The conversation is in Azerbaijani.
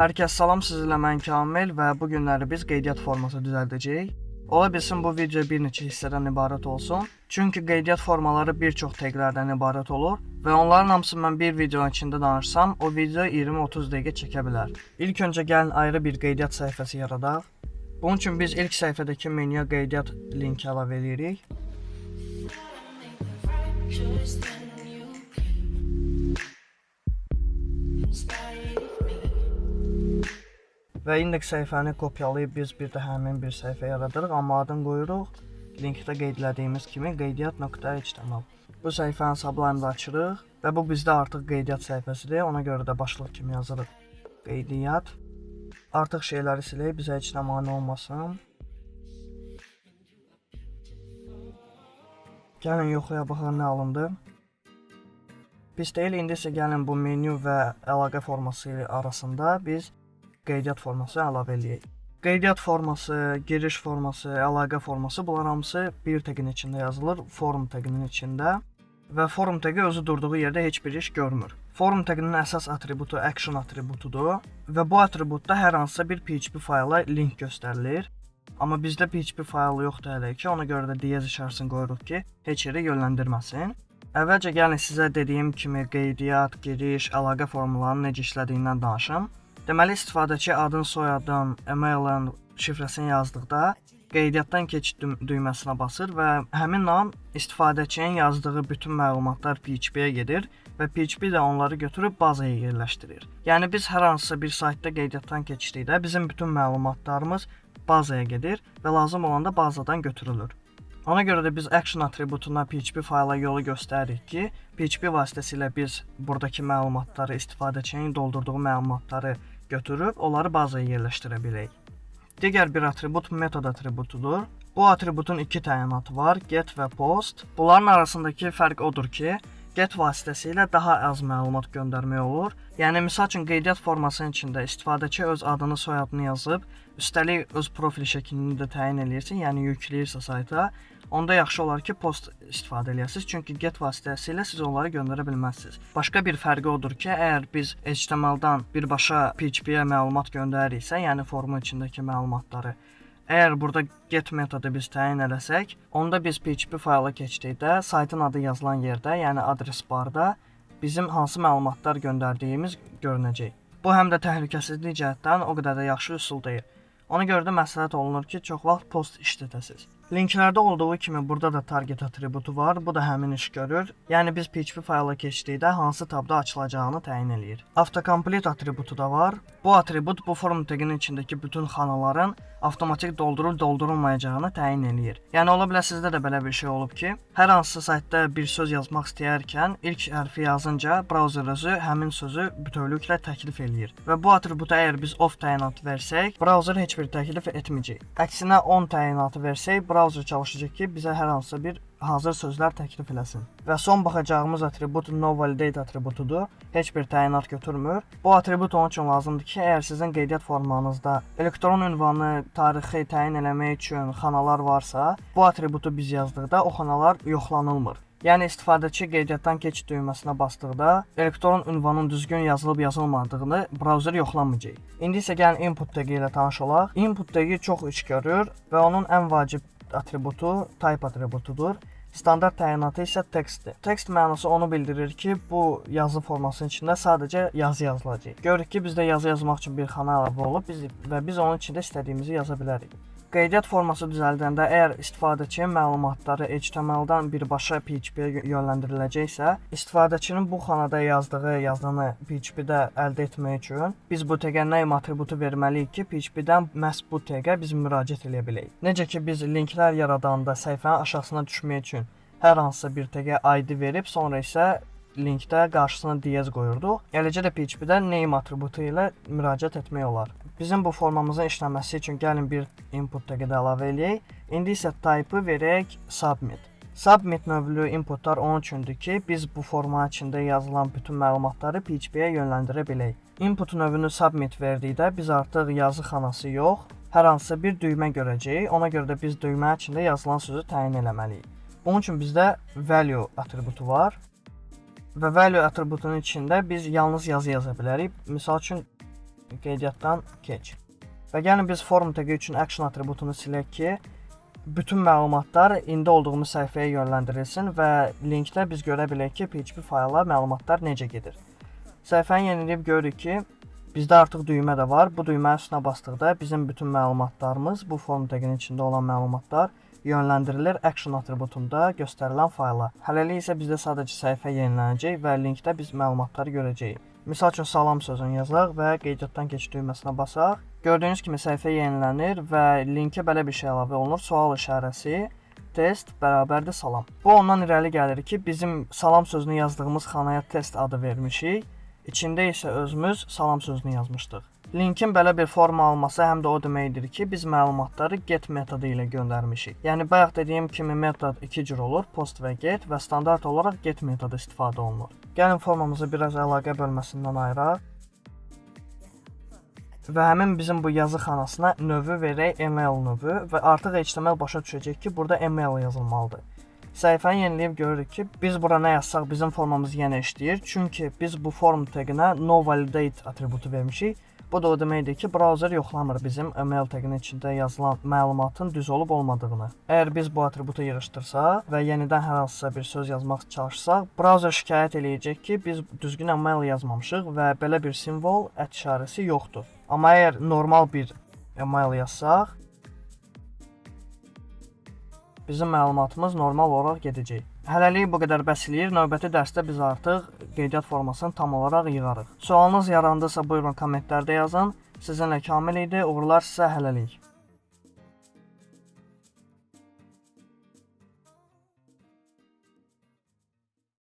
Hər kəs salam, sizinlə mən Kamil və bu günləri biz qeydiyyat forması düzəldəcəyik. Ola bilsin bu video bir neçə hissədən ibarət olsun. Çünki qeydiyyat formaları bir çox təqlərdən ibarət olur və onların hamısını mən bir videonun içində danışsam, o video 20-30 dəqiqə çəkə bilər. İlk öncə gəlin ayrı bir qeydiyyat səhifəsi yaradaq. Bunun üçün biz ilk səhifədəki menyuya qeydiyyat linki əlavə edirik. Və indeks səhifəni kopyalayıb biz bir də həmin bir səhifə yaradırıq, amma adını qoyuruq linkdə qeydlədiyimiz kimi qeydiyyat.html. Bu səhifəni Sublime-da açırıq və bu bizdə artıq qeydiyyat səhifəsidir. Ona görə də başlıq kimi yazırıq qeydiyyat. Artıq şeyləri silək, bizə heç nə mane olmasın. Gəlin yoxlaya baxaq nə alındı. Biz deyil, indi isə gəlin bu menyu və əlaqə forması arasında biz qeydiyyat forması əlavə eləyək. Qeydiyyat forması, giriş forması, əlaqə forması bunlar hamısı bir təqin içində yazılır, forum təqinin içində və forum təqi özü durduğu yerdə heç bir iş görmür. Forum təqinin əsas atributu action atributudur və bu atributda hər hansısa bir PHP fayla link göstərilir. Amma bizdə PHP faylı yoxdur hələ ki, ona görə də DS işarəsini qoyuruq ki, heç yerə yönləndirməsin. Əvvəlcə gəlin sizə dediyim kimi qeydiyyat, giriş, əlaqə formalarının necə işlədiyindən danışım. Deməli, istifadəçi adın, soyadın, emailin şifrəsini yazdıqda qeydiyyatdan keç düyməsinə basır və həmin an istifadəçinin yazdığı bütün məlumatlar PHP-yə gedir və PHP də onları götürüb bazaya yerləşdirir. Yəni biz hər hansısa bir saytda qeydiyyatdan keçdikdə bizim bütün məlumatlarımız bazaya gedir və lazım olanda bazadan götürülür. Ona görə də biz action atributuna PHP fayla yolu göstəririk ki, PHP vasitəsilə biz buradakı məlumatları, istifadəçinin doldurduğu məlumatları götürüb onları bazaya yerləşdirə bilək. Digər bir atribut metod atributudur. Bu atributun iki təyinatı var, get və post. Bunların arasındakı fərq odur ki, get vasitəsilə daha az məlumat göndərmək olur. Yəni misal üçün qeydiyyat formasının içində istifadəçi öz adını, soyadını yazıb, üstəlik öz profil şəklini də təyin eləyirsin, yəni yükləyirsə sayta, onda yaxşı olar ki, post istifadə eləyəsiniz, çünki get vasitəsilə siz onları göndərə bilməzsiniz. Başqa bir fərqi odur ki, əgər biz HTML-dan birbaşa PHP-yə məlumat göndəririksə, yəni formun içindəki məlumatları, əgər burada get metodu biz təyin eləsək, onda biz PHP fayla keçdikdə saytın adı yazılan yerdə, yəni adres barda bizim hansı məlumatlar göndərdiyimiz görünəcək. Bu həm də təhlükəsizlik cəhətdən o qədər də yaxşı üsul deyil. Ona görə də məsləhət olunur ki, çox vaxt post işlədəsiniz. Linklərdə olduğu kimi burada da target atributu var, bu da həmin iş görür. Yəni biz PHP fayla keçdikdə hansı tabda açılacağını təyin eləyir. Autocomplete atributu da var. Bu atribut bu forum təqinin içindəki bütün xanaların avtomatik doldurulmayacağını təyin eləyir. Yəni ola bilər sizdə də belə bir şey olub ki, hər hansı saytda bir söz yazmaq istəyərkən ilk hərfi yazınca brauzer özü həmin sözü bütövlüklə təklif eləyir. Və bu atributa əgər biz off təyinatı versək, brauzer heç bir təklif etməyəcək. Əksinə on təyinatı versək, brauzer çalışacaq ki, bizə hər hansısa bir hazır sözlər təklif eləsin. Və son baxacağımız atribut no validate atributudur. Heç bir təyinat götürmür. Bu atribut onun üçün lazımdır ki, əgər sizin qeydiyyat formanızda elektron ünvanı, tarixi təyin eləmək üçün xanalar varsa, bu atributu biz yazdıqda o xanalar yoxlanılmır. Yəni istifadəçi qeydiyyatdan keç düyməsinə basdıqda elektron ünvanın düzgün yazılıb yazılmadığını brauzer yoxlamayacaq. İndi isə gəlin input təqi ilə tanış olaq. Input təqi çox iş görür və onun ən vacib atributu type atributudur. Standart təyinatı isə textdir. Text mənası onu bildirir ki, bu yazı formasının içində sadəcə yazı yazılacaq. Görürük ki, bizdə yazı yazmaq üçün bir xana əlavə olub və biz onun içində istədiyimizi yaza bilərik. Qeydiyyat forması düzəldəndə əgər istifadəçinin məlumatları HTML-dan birbaşa PHP-yə yönləndiriləcəksə, istifadəçinin bu xanada yazdığı yazını PHP-də əldə etmək üçün biz bu təqə name atributu verməliyik ki, PHP-dən məhz bu təqə biz müraciət edə bilək. Necə ki, biz linklər yaradanda səhifənin aşağısına düşmək üçün hər hansısa bir təqə ID verib, sonra isə linkdə qarşısına DS qoyurduq. Eləcə də PHP-də name atributu ilə müraciət etmək olar. Bizim bu formamızın işləməsi üçün gəlin bir input təqi də əlavə eləyək. İndi isə type-ı verək submit. Submit növlü inputlar onun üçündür ki, biz bu formanın içində yazılan bütün məlumatları PHP-yə yönləndirə bilək. Input növünü submit verdikdə biz artıq yazı xanası yox, hər hansısa bir düymə görəcəyik. Ona görə də biz düymənin içində yazılan sözü təyin eləməliyik. Bunun üçün bizdə value atributu var. Və value atributunun içində biz yalnız yazı yaza bilərik. Misal üçün qeydiyyatdan keç. Və gəlin biz form tagi üçün action atributunu silək ki, bütün məlumatlar indi olduğumuz səhifəyə yönləndirilsin və linkdə biz görə bilək ki, PHP fayla məlumatlar necə gedir. Səhifəni yeniləyib görürük ki, bizdə artıq düymə də var. Bu düymənin üstünə basdıqda bizim bütün məlumatlarımız, bu form taginin içində olan məlumatlar yönləndirilir action atributunda göstərilən fayla. Hələlik isə bizdə sadəcə səhifə yenilənəcək və linkdə biz məlumatları görəcəyik. Misal üçün salam sözünü yazaq və qeydiyyatdan keç düyməsinə basaq. Gördüyünüz kimi səhifə yenilənir və linkə belə bir şey əlavə olunur. Sual işarəsi, test bərabərdir salam. Bu ondan irəli gəlir ki, bizim salam sözünü yazdığımız xanaya test adı vermişik. İçində isə özümüz salam sözünü yazmışdıq. Linkin belə bir forma alması həm də o deməkdir ki, biz məlumatları get metodu ilə göndərmişik. Yəni bayaq dediyim kimi metod iki cür olur, post və get və standart olaraq get metodu istifadə olunur. Gəlin formamızı biraz əlaqə bölməsindən ayıraq. Və həmin bizim bu yazı xanasına növü verək email növü və artıq HTML başa düşəcək ki, burada email yazılmalıdır. Səhifəni yeniləyib görürük ki, biz bura nə yazsaq bizim formamız yenə işləyir. Çünki biz bu form taginə noValidate atributu vermişik. Bu da o deməkdir ki, browser yoxlamır bizim email taginin içində yazılan məlumatın düz olub olmadığını. Əgər biz bu atributu yığışdırsaq və yenidən hər hansısa bir söz yazmaq çalışsaq, browser şikayət eləyəcək ki, biz düzgün email yazmamışıq və belə bir simvol @ yoxdur. Amma əgər normal bir email yazsaq, bizim məlumatımız normal olaraq gedəcək. Hələlik bu qədər bəs eləyir. Növbəti dərsdə biz artıq qeydiyyat formasını tam olaraq yığarıq. Sualınız yarandısa buyurun kommentlərdə yazın. Sizinlə Kamil idi. Uğurlar sizə hələlik.